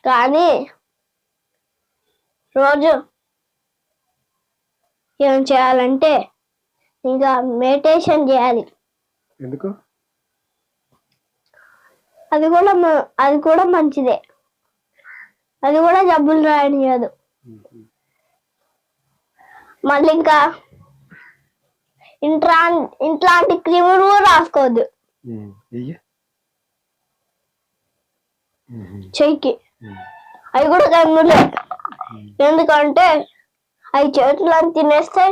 కానీ రోజు ఏం చేయాలంటే ఇంకా మెడిటేషన్ చేయాలి. ఎందుకు? అది కూడా మంచిదే. అది కూడా జబ్బులు రాయనియదు. మళ్ళీ ఇంకా ఇంట్లాంటి క్రీములు కూడా రాసుకోవద్దు చెయ్యికి. అవి కూడా గంగులే. ఎందుకంటే అవి చేతులు తినేస్తే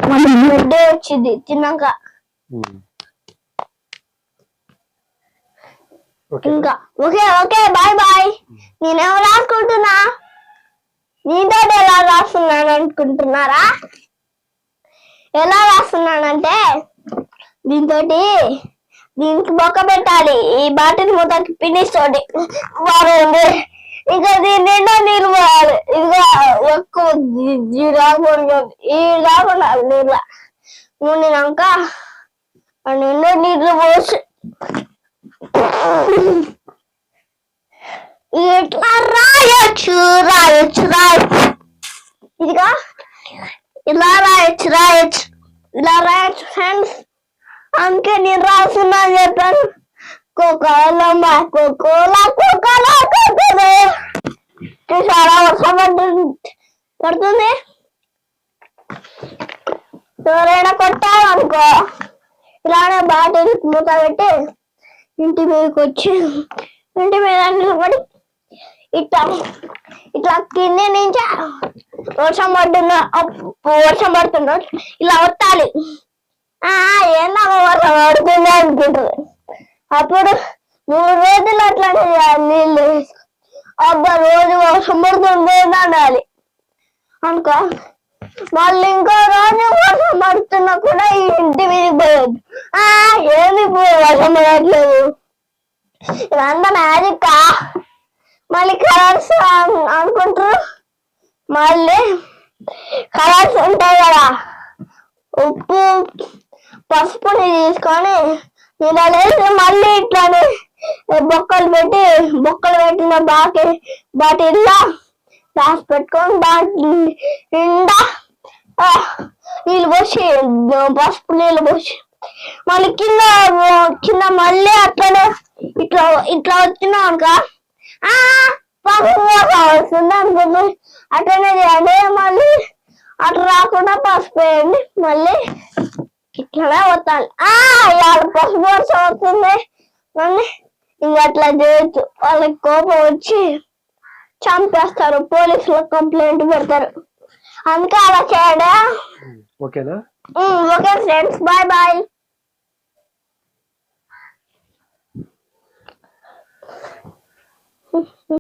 బ్లడ్ వచ్చింది తిన్నాక. ఇంకా ఓకే ఓకే బాయ్ బాయ్. నేనేమో రాసుకుంటున్నా, నీతో ఎలా రాస్తున్నాను అనుకుంటున్నారా? ఎలా రాస్తున్నానంటే దీనికి బొక్క పెట్టాలి. ఈ బాటిల్ మొత్తానికి ఫినిష్ తోటి బాగుంది. ఇంకా దీని నిండా నీళ్ళు పోయాలి. ఇదిగా ఎక్కువ రాకూడదు. ఈ కాకుండా నీళ్ళ నూనెనాక నిండా నీళ్ళు పోసి ఇట్లా రాయొచ్చు రాయొచ్చు రాయొచ్చు. ఇదిగా ఇలా రాయొచ్చు ఇలా రాయొచ్చు ఫ్రెండ్స్. అందుకే నేను రాస్తున్నా అని చెప్పాను. కోకోలా చాలా వర్షం పడుతుంది. ఎవరైనా కొట్టాలనుకో ఇలానే బాటిల్ మూత పెట్టి ఇంటి మీదకి వచ్చి ఇంటి మీద నిలబడి ఇట్లా కింద నుంచి వర్షం పడుతున్నా ఇలా వత్తాలి. ఏందమ్మా వర్షం పడుతుంది అనుకుంటుంది. అప్పుడు 3 రోజులు అట్లానే నీళ్ళు అబ్బా రోజు వర్షం పడుతుంది అనాలి అనుకో. మళ్ళీ ఇంకో రోజు వర్షం పడుతున్నా కూడా ఇంటి మీదకి పోయొద్దు. ఏమి వర్షం పడట్లేదు ఇదంతా మ్యాజిక్. మళ్ళీ కలర్స్ అనుకుంటారు. మళ్ళీ కలర్స్ ఉంటాయి కదా, ఉప్పు పసుపుని తీసుకొని ఇలా వేసి మళ్ళీ ఇట్లానే బొక్కలు పెట్టిన బాటిల్లో రాసి పెట్టుకొని బాటిల్ నిండా నీళ్ళు పోసి పసుపు నీళ్ళు పోసి మళ్ళీ కింద మళ్ళీ అట్లనే ఇట్లా వచ్చినా అనుక పసుపు వస్తుంది అనుకుంటుంది. అట్లనే చేయండి. మళ్ళీ అట్లా రాకుండా పసుపు వేయండి. మళ్ళీ ఇట్లనే వస్తాను. ఇవాళ పసుపు వర్షం వస్తుంది మళ్ళీ ఇంకా అట్లా చేయొచ్చు. వాళ్ళకి కోపం వచ్చి చంపేస్తారు, పోలీసులకు కంప్లైంట్ పెడతారు. అందుకే అలా చేయడా. ఓకేనా? Okay friends, bye bye.